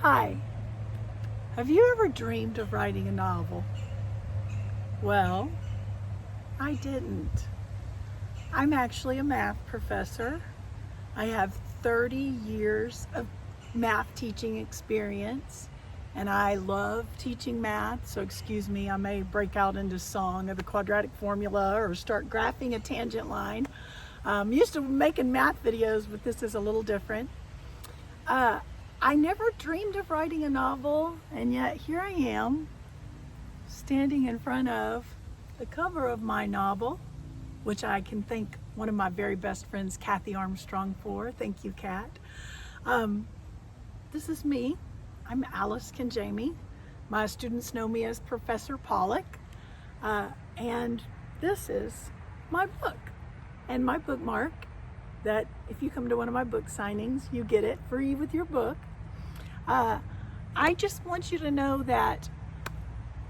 Hi, have you ever dreamed of writing a novel? Well, I didn't. I'm actually a math professor. I have 30 years of math teaching experience, and I love teaching math, so excuse me, I may break out into song of the quadratic formula or start graphing a tangent line. I'm used to making math videos, but this is a little different. I never dreamed of writing a novel, and yet here I am, standing in front of the cover of my novel, which I can thank one of my very best friends, Kathy Armstrong, for. Thank you, Kat. This is me. I'm Alice Cangemi. My students know me as Professor Pollock, and this is my book and my bookmark that if you come to one of my book signings, you get it free with your book. I just want you to know that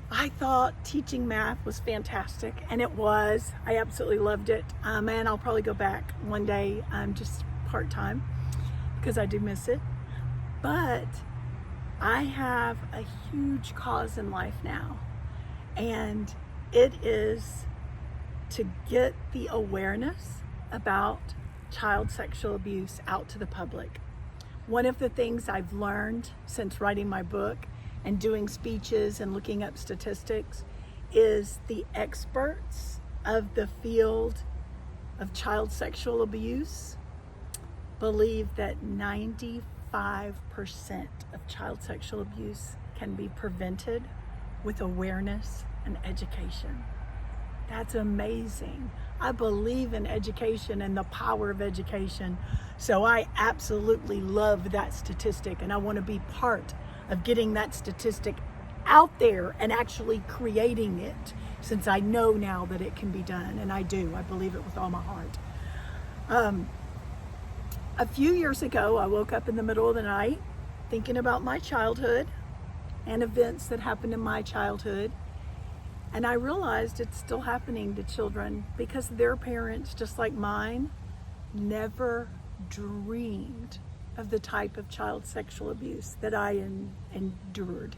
I thought teaching math was fantastic, and it was. I absolutely loved it, and I'll probably go back one day, just part-time, because I do miss it. But I have a huge cause in life now, and it is to get the awareness about child sexual abuse out to the public. One of the things I've learned since writing my book and doing speeches and looking up statistics is the experts of the field of child sexual abuse believe that 95% of child sexual abuse can be prevented with awareness and education. That's amazing. I believe in education and the power of education. So I absolutely love that statistic, and I want to be part of getting that statistic out there and actually creating it, since I know now that it can be done, and I do. I believe it with all my heart. A few years ago, I woke up in the middle of the night thinking about my childhood and events that happened in my childhood. And I realized it's still happening to children because their parents, just like mine, never dreamed of the type of child sexual abuse that I endured.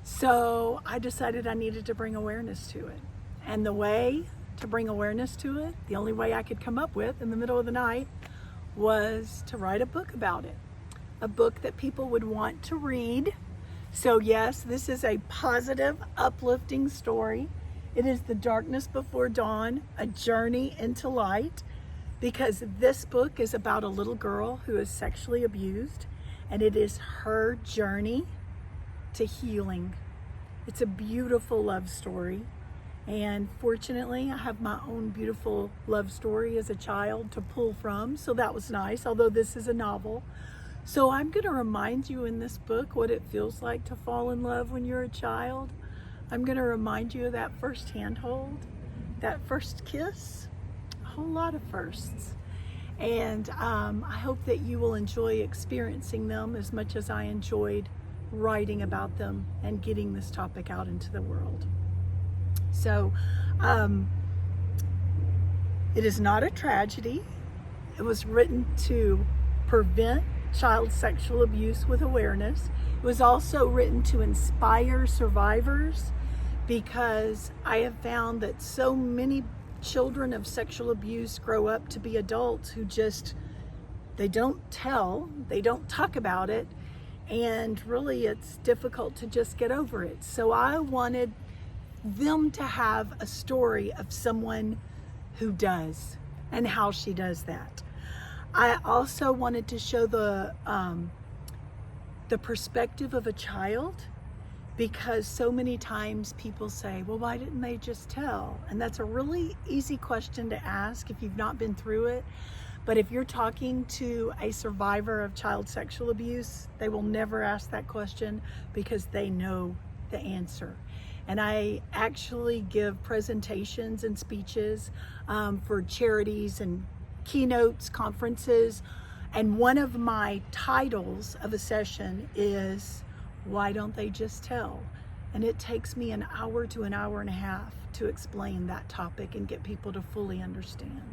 So I decided I needed to bring awareness to it. And the way to bring awareness to it, the only way I could come up with in the middle of the night, was to write a book about it. A book that people would want to read. So yes, this is a positive, uplifting story. It is The Darkness Before Dawn, a journey into light, because this book is about a little girl who is sexually abused, and it is her journey to healing. It's a beautiful love story, and fortunately, I have my own beautiful love story as a child to pull from, so that was nice, although this is a novel. So I'm going to remind you in this book what it feels like to fall in love when you're a child. I'm going to remind you of that first handhold, that first kiss, a whole lot of firsts. And I hope that you will enjoy experiencing them as much as I enjoyed writing about them and getting this topic out into the world. So it is not a tragedy. It was written to prevent child sexual abuse with awareness. It was also written to inspire survivors, because I have found that so many children of sexual abuse grow up to be adults who just, they don't tell, they don't talk about it, and really it's difficult to just get over it. So I wanted them to have a story of someone who does and how she does that. I also wanted to show the perspective of a child, because so many times people say, well, why didn't they just tell? And that's a really easy question to ask if you've not been through it. But if you're talking to a survivor of child sexual abuse, they will never ask that question because they know the answer. And I actually give presentations and speeches for charities and keynotes, conferences, and one of my titles of a session is, why don't they just tell? And it takes me an hour to an hour and a half to explain that topic and get people to fully understand.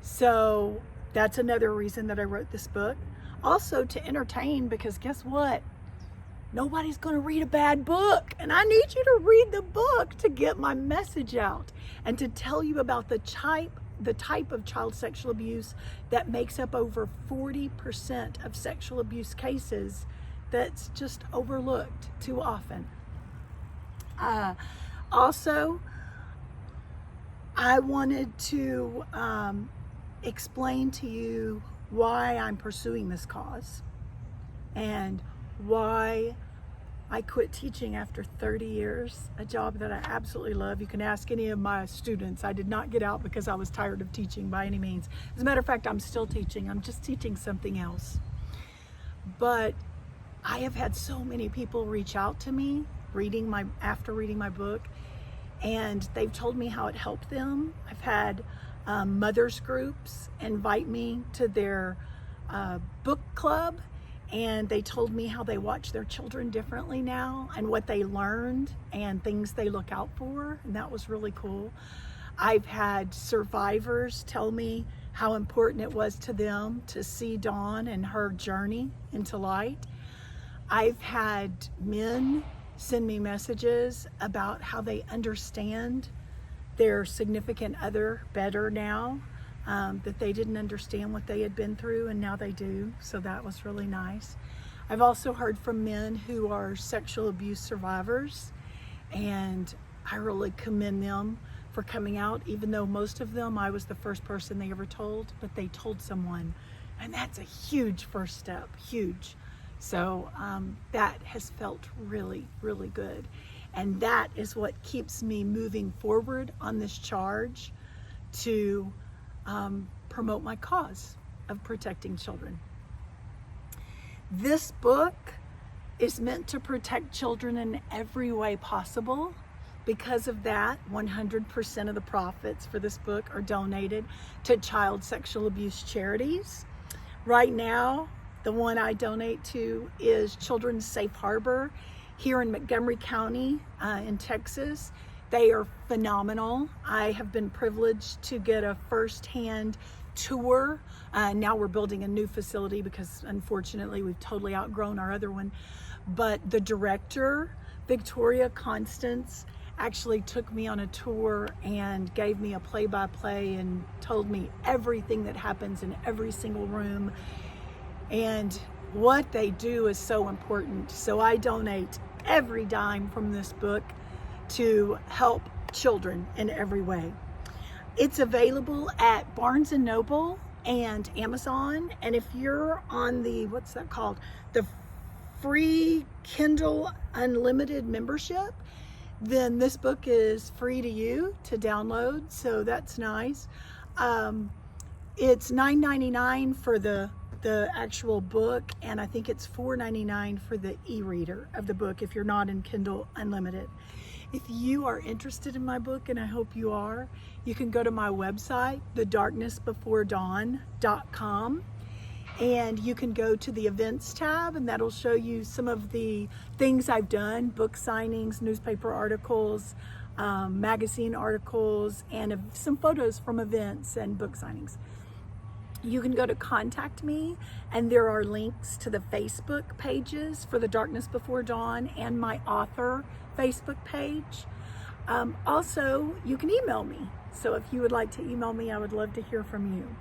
So that's another reason that I wrote this book. Also to entertain, because guess what? Nobody's going to read a bad book, and I need you to read the book to get my message out and to tell you about the type of child sexual abuse that makes up over 40% of sexual abuse cases that's just overlooked too often. Also, I wanted to explain to you why I'm pursuing this cause and why I quit teaching after 30 years, a job that I absolutely love. You can ask any of my students. I did not get out because I was tired of teaching by any means. As a matter of fact, I'm still teaching. I'm just teaching something else. But I have had so many people reach out to me after reading my book, and they've told me how it helped them. I've had mothers groups invite me to their book club, and they told me how they watch their children differently now and what they learned and things they look out for, and that was really cool. I've had survivors tell me how important it was to them to see Dawn and her journey into light. I've had men send me messages about how they understand their significant other better now, that they didn't understand what they had been through, and now they do, so that was really nice. I've also heard from men who are sexual abuse survivors, and I really commend them for coming out, even though most of them I was the first person they ever told, but they told someone, and that's a huge first step, huge. So that has felt really, really good. And that is what keeps me moving forward on this charge to promote my cause of protecting children. This book is meant to protect children in every way possible. Because of that, 100% of the profits for this book are donated to child sexual abuse charities. Right now, the one I donate to is Children's Safe Harbor here in Montgomery County in Texas. They are phenomenal. I have been privileged to get a first-hand tour. Now we're building a new facility because unfortunately we've totally outgrown our other one. But the director, Victoria Constance, actually took me on a tour and gave me a play-by-play and told me everything that happens in every single room. And what they do is so important. So I donate every dime from this book to help children in every way. It's available at Barnes & Noble and Amazon. And if you're on the, what's that called? The free Kindle Unlimited membership, then this book is free to you to download. So that's nice. It's $9.99 for the actual book, and I think it's $4.99 for the e-reader of the book if you're not in Kindle Unlimited. If you are interested in my book, and I hope you are, you can go to my website, thedarknessbeforedawn.com, and you can go to the events tab, and that'll show you some of the things I've done: book signings, newspaper articles, magazine articles, and some photos from events and book signings. You can go to contact me, and there are links to the Facebook pages for The Darkness Before Dawn and my author Facebook page. Also, you can email me. So if you would like to email me, I would love to hear from you.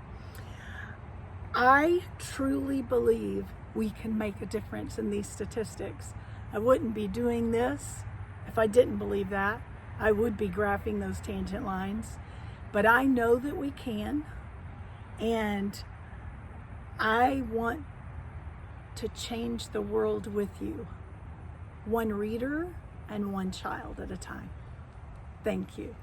I truly believe we can make a difference in these statistics. I wouldn't be doing this if I didn't believe that. I would be graphing those tangent lines. But I know that we can. And I want to change the world with you, one reader and one child at a time. Thank you.